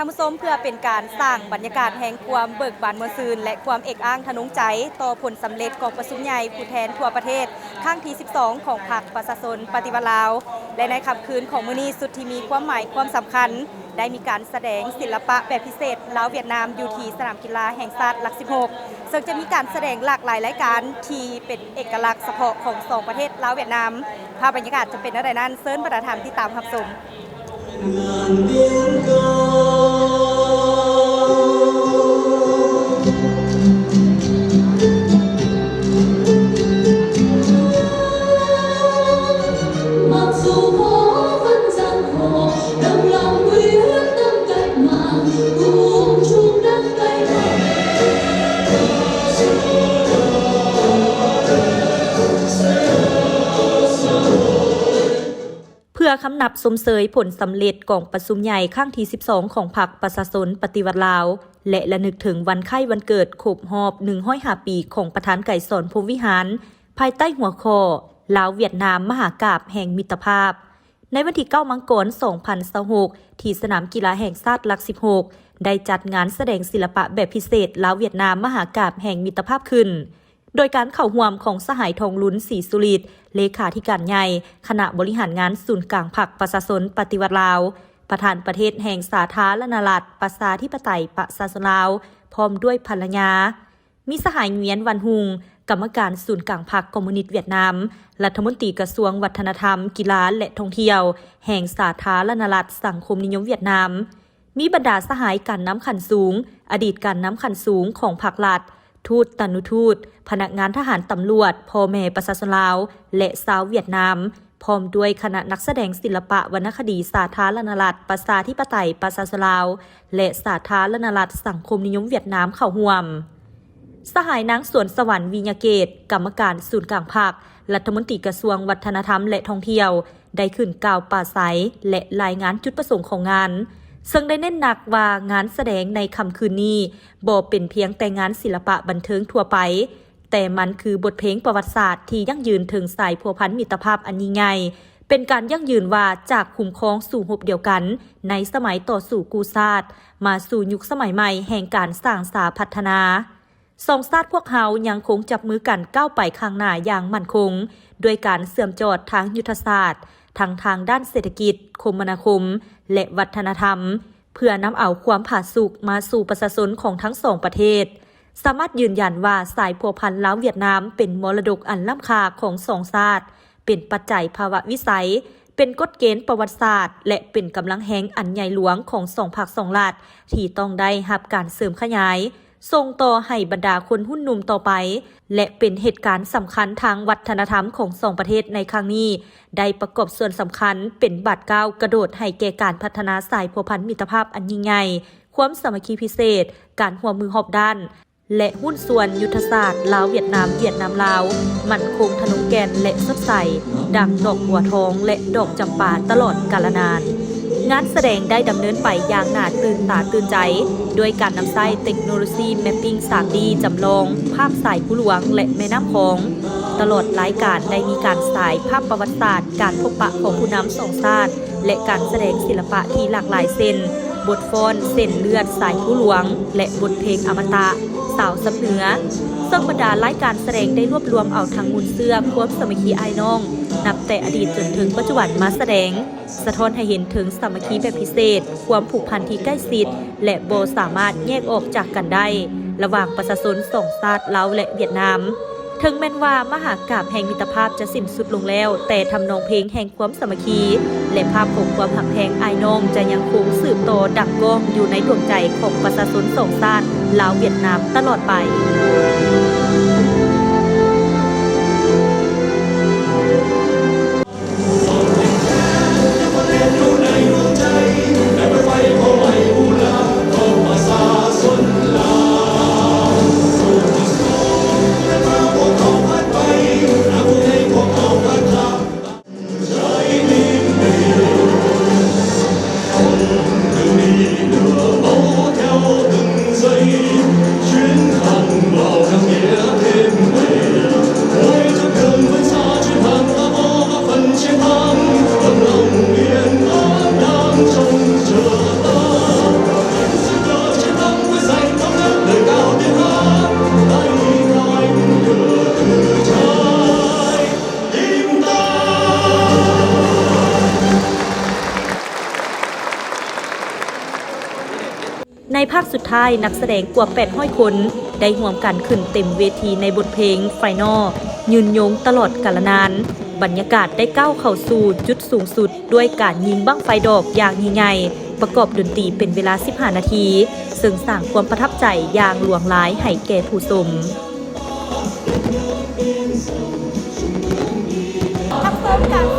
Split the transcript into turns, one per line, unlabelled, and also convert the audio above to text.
ท่านผู้ชมเพื่อเป็นการสร้างบรรยากาศแห่งความเบิกบานมวลซืนและความเอกอ้างทะนุงใจต่อผลสำเร็จของประชุมใหญ่ผู้แทนทั่วประเทศครั้งที่ 12 ของพรรคประชาชนปฏิวัติลาวและในค่ำคืนของมื้อนี้สุดที่มีความหมายความสำคัญได้มีการแสดงศิลปะแบบพิเศษลาวเวียดนามอยู่ที่สนามกีฬาแห่งชาติหลัก 16 ซึ่งจะมีการแสดงหลากหลายรายการที่เป็นเอกลักษณ์เฉพาะของสองประเทศลาวเวียดนามภาพบรรยากาศจะเป็นอะไรนั้นเซิร์นประธานที่ตามรับชมเพื่อคำนับสมเสยผลสำเร็จของประชุมใหญ่ครั้งที่ 12 ของพรรคประชาชนปฏิวัติลาวและระลึกถึงวันคล้ายวันเกิดครบรอบ105 ปีของประธานไกรสอนพรหมวิหารภายใต้หัวข้อลาวเวียดนามมหากาพย์แห่งมิตรภาพในวันที่ 9 มังกร 2026 ที่สนามกีฬาแห่งชาติหลัก 16 ได้จัดงานแสดงศิลปะแบบพิเศษลาวเวียดนามมหากาพย์แห่งมิตรภาพขึ้นโดยการเข้าร่วมของสหายทองลุ้นศรีสุริตเลขาธิการใหญ่คณะบริหารงานศูนย์กลางพรรคประชาชนปฏิวัติลาวประธานประเทศแห่งสาธารณรัฐประชาธิปไตยประชาชนลาวพร้อมด้วยภรรยามีสหายเวียนวันหุงกรรมการศูนย์กลางพรรคคอมมิวนิสต์เวียดนามรัฐมนตรีกระทรวงวัฒนธรรมกีฬาและท่องเที่ยวแห่งสาธารณรัฐสังคมนิยมเวียดนามมีบรรดาสหายการน้ำขันสูงอดีตการน้ำขันสูงของพรรครัฐทูตตนุทูตพนักงานทหารตำรวจพ่อแม่ประชาชนลาวและชาวเวียดนามพร้อมด้วยคณะนักแสดงศิลปะวรรณคดีสาธารณรัฐประชาธิปไตยประชาชนลาวและสาธารณรัฐสังคมนิยมเวียดนามเข้าร่วมสหายนางสวนสวรรค์วิญญาเกตกรรมการศูนย์กลางพรรครัฐมนตรีกระทรวงวัฒนธรรมและท่องเที่ยวได้ขึ้นกล่าวปราศัยและรายงานจุดประสงค์ของงานซึ่งได้เน้นหนักว่างานแสดงในค่ำคืนนี้บ่เป็นเพียงแต่งานศิลปะบันเทิงทั่วไปแต่มันคือบทเพลงประวัติศาสตร์ที่ยั่งยืนถึงสายพัวพันมิตรภาพอันยิ่งใหญ่เป็นการยั่งยืนว่าจากคุ้มครองสู่หบเดียวกันในสมัยต่อสู่กูชาติมาสู่ยุคสมัยใหม่แห่งการสร้างสาพัฒนาสองชาติพวกเขายังคงจับมือกันก้าวไปข้างหน้าอย่างมั่นคงด้วยการเสื่อมจอดทางยุทธศาสตร์ทางด้านเศรษฐกิจคมนาคมและวัฒนธรรมเพื่อนำเอาความผาสุกมาสู่ประชาชนของทั้งสองประเทศสามารถยืนยันว่าสายพัวพันลาวเวียดนามเป็นมรดกอันล้ำค่าของสองชาติเป็นปัจจัยภาวะวิสัยเป็นกฎเกณฑ์ประวัติศาสตร์และเป็นกำลังแห่งอันใหญ่หลวงของสองภาคสองรัฐที่ต้องได้รับการเสริมขยายส่งต่อให้บรรดาคนหุ้นนุ่มต่อไปและเป็นเหตุการณ์สำคัญทางวัฒนธรรมของสองประเทศในครั้งนี้ได้ประกอบส่วนสำคัญเป็นบาดก้าวกระโดดให้แก่การพัฒนาสายพัวพันมิตรภาพอันยิ่งใหญ่ความสามัคคีพิเศษการร่วมมือรอบด้านและหุ้นส่วนยุทธศาสตร์ลาวเวียดนามลาวมั่นคงทะนุแกนและสดใสดังดอกบัวทองและดอกจำปาตลอดกาลนานงานแสดงได้ดำเนินไปอย่างน่าตื่นตาตื่นใจด้วยการนำใช้เทคโนโลยีแมปปิ้ง 3D จำลองภาพสายผู้หลวงและแม่น้ำคองตลอดรายการได้มีการฉายภาพประวัติศาสตร์การพบปะของผู้นำสองชาติและการแสดงศิลปะที่หลากหลายเส้นบทฟ้อนเส้นเลือดสายผู้หลวงและบทเพลงอมตะสาวสำเหนือซึ่งบรรดารายการแสดงได้รวบรวมเอาทั้งมูลเสื้อความสามัคคีไอ้น้องนับแต่อดีตจนถึงปัจจุบันมาแสดงสะท้อนให้เห็นถึงสามัคคีแบบพิเศษความผูกพันที่ใกล้ชิดและโบสามารถแยกออกจากกันได้ระหว่างประชาชนสองชาติลาวและเวียดนามถึงแม้ว่ามหากาพย์แห่งมิตรภาพจะสิ้นสุดลงแล้วแต่ทำนองเพลงแห่งความสามัคคีและภาพของความหักแพงไอ้น้องจะยังคงสืบต่อดังก้องอยู่ในดวงใจของประชาชนสองชาติลาวเวียดนามตลอดไป
全看报上面
ในภาคสุดท้ายนักแสดงกว่า800 คนได้ร่วมกันขึ้นเต็มเวทีในบทเพลงไฟนอลยืนยงตลอดกาลนานบรรยากาศได้ก้าวเข้าสู่จุดสูงสุดด้วยการยิงบั้งไฟดอกอย่างยิ่งใหญ่ประกอบดนตรีเป็นเวลา15 นาทีซึ่งสร้างความประทับใจอย่างหลวงหลายให้แก่ผู้ชม
รับชมการ